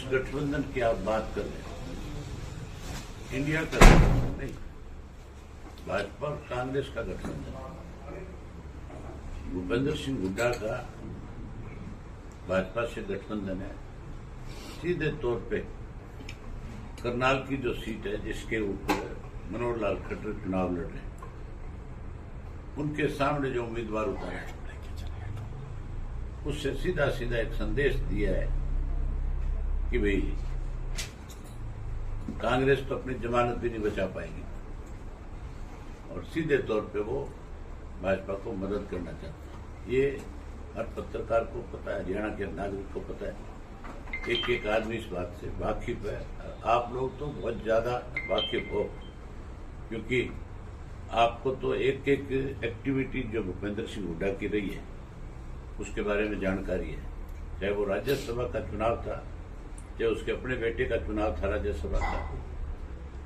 गठबंधन की आप बात कर रहे हैं, इंडिया का गठबंधन नहीं, भाजपा और कांग्रेस का गठबंधन। भूपेंद्र सिंह हुड्डा का भाजपा से गठबंधन है। सीधे तौर पे करनाल की जो सीट है जिसके ऊपर मनोहर लाल खट्टर चुनाव लड़ रहे हैं, उनके सामने जो उम्मीदवार उतारे हैं उससे सीधा सीधा एक संदेश दिया है कि भाई कांग्रेस तो अपनी जमानत भी नहीं बचा पाएगी और सीधे तौर पे वो भाजपा को मदद करना चाहते हैं। ये हर पत्रकार को पता है, हरियाणा के नागरिक को पता है, एक एक आदमी इस बात से वाकिफ है। आप लोग तो बहुत ज्यादा वाकिफ हो, क्योंकि आपको तो एक एक एक्टिविटी जो भूपेंद्र सिंह हुड्डा की रही है उसके बारे में जानकारी है। चाहे वो राज्यसभा का चुनाव था, चाहे उसके अपने बेटे का चुनाव था राज्यसभा का,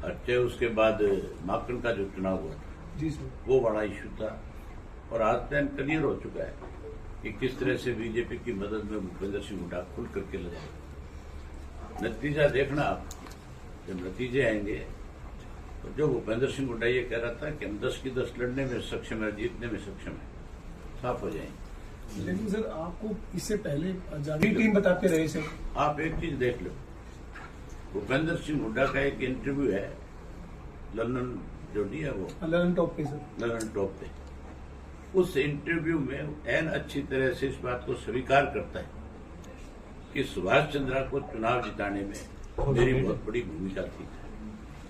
और चाहे उसके बाद माकन का जो चुनाव हुआ था जी सर, वो बड़ा इश्यू था। और आज प्लान क्लियर हो चुका है कि किस तरह से बीजेपी की मदद में भूपेंद्र सिंह हुड्डा खुल करके लगा। नतीजा देखना आप, जब नतीजे आएंगे तो जो भूपेंद्र सिंह हुड्डा ये कह रहा था कि हम 10 की 10 लड़ने में सक्षम है, जीतने में सक्षम है, साफ हो जाएंगे। लेकिन सर आपको इससे पहले जागृति टीम बताते रहे सर। आप एक चीज देख लो, भूपेंद्र सिंह हुड्डा का एक इंटरव्यू है लंदन जो नहीं है वो ललन टॉप पे सर, लंदन टॉप पे। उस इंटरव्यू में एन अच्छी तरह से इस बात को स्वीकार करता है कि सुभाष चंद्रा को चुनाव जिताने में मेरी बहुत बड़ी भूमिका थी।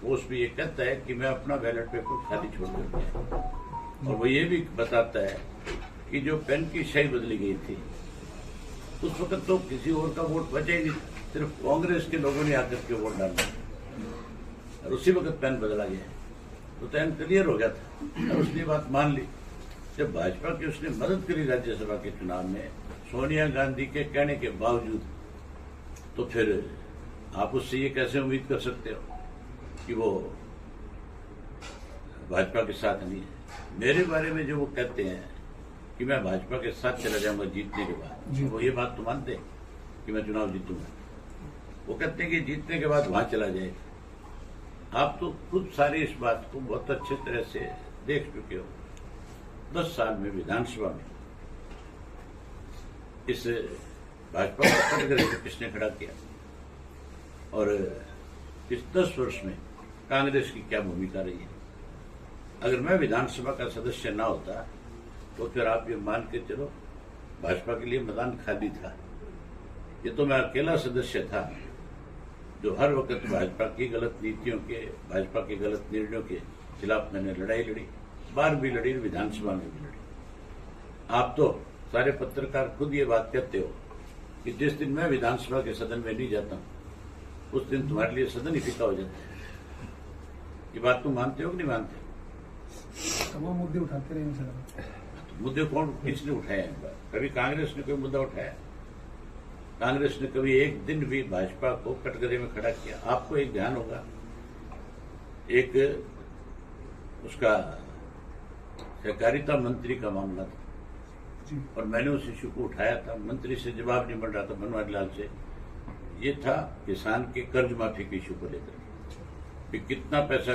वो उसमें ये कहता है कि मैं अपना बैलेट पेपर खाली छोड़ कर गया, और वो ये भी बताता है कि जो पेन की स्याही बदली गई थी उस वक्त तो किसी और का वोट बचा ही नहीं, सिर्फ कांग्रेस के लोगों ने आकर के वोट डाला और उसी वक्त पेन बदला गया, तो पेन क्लियर हो गया था और उसने बात मान ली। जब भाजपा की उसने मदद करी राज्यसभा के चुनाव में सोनिया गांधी के कहने के बावजूद, तो फिर आप उससे ये कैसे उम्मीद कर सकते हो कि वो भाजपा के साथ नहीं है। मेरे बारे में जो वो कहते हैं कि मैं भाजपा के साथ चला जाऊंगा जीतने के बाद, वो ये बात तो मानते हैं कि मैं चुनाव जीतूंगा। वो कहते हैं कि जीतने के बाद वहां चला जाए। आप तो खुद सारी इस बात को बहुत अच्छे तरह से देख चुके हो। 10 साल में विधानसभा में इस भाजपा को कटघरे किसने खड़ा किया, और इस 10 वर्ष में कांग्रेस की क्या भूमिका रही है। अगर मैं विधानसभा का सदस्य ना होता तो फिर आप ये मान के चलो भाजपा के लिए मैदान खाली था। ये तो मैं अकेला सदस्य था जो हर वक्त भाजपा की गलत नीतियों के, भाजपा के गलत निर्णयों के खिलाफ मैंने लड़ाई लड़ी, बार भी लड़ी, विधानसभा में भी लड़ी। आप तो सारे पत्रकार खुद ये बात कहते हो कि जिस दिन मैं विधानसभा के सदन में नहीं जाता हूं उस दिन तुम्हारे लिए सदन ही फीका हो जाता है। ये बात तुम मानते हो कि नहीं मानते? तमाम मुद्दे उठाते रहे सर। मुद्दे कौन किसने उठाए हैं? कभी कांग्रेस ने कोई मुद्दा उठाया? कांग्रेस ने कभी एक दिन भी भाजपा को कटघरे में खड़ा किया? आपको एक ध्यान होगा, एक उसका सहकारिता मंत्री का मामला था और मैंने उस इश्यू को उठाया था, मंत्री से जवाब नहीं मिल रहा था मनोहर लाल से। ये था किसान के कर्ज माफी के इश्यू को लेकर कि कितना पैसा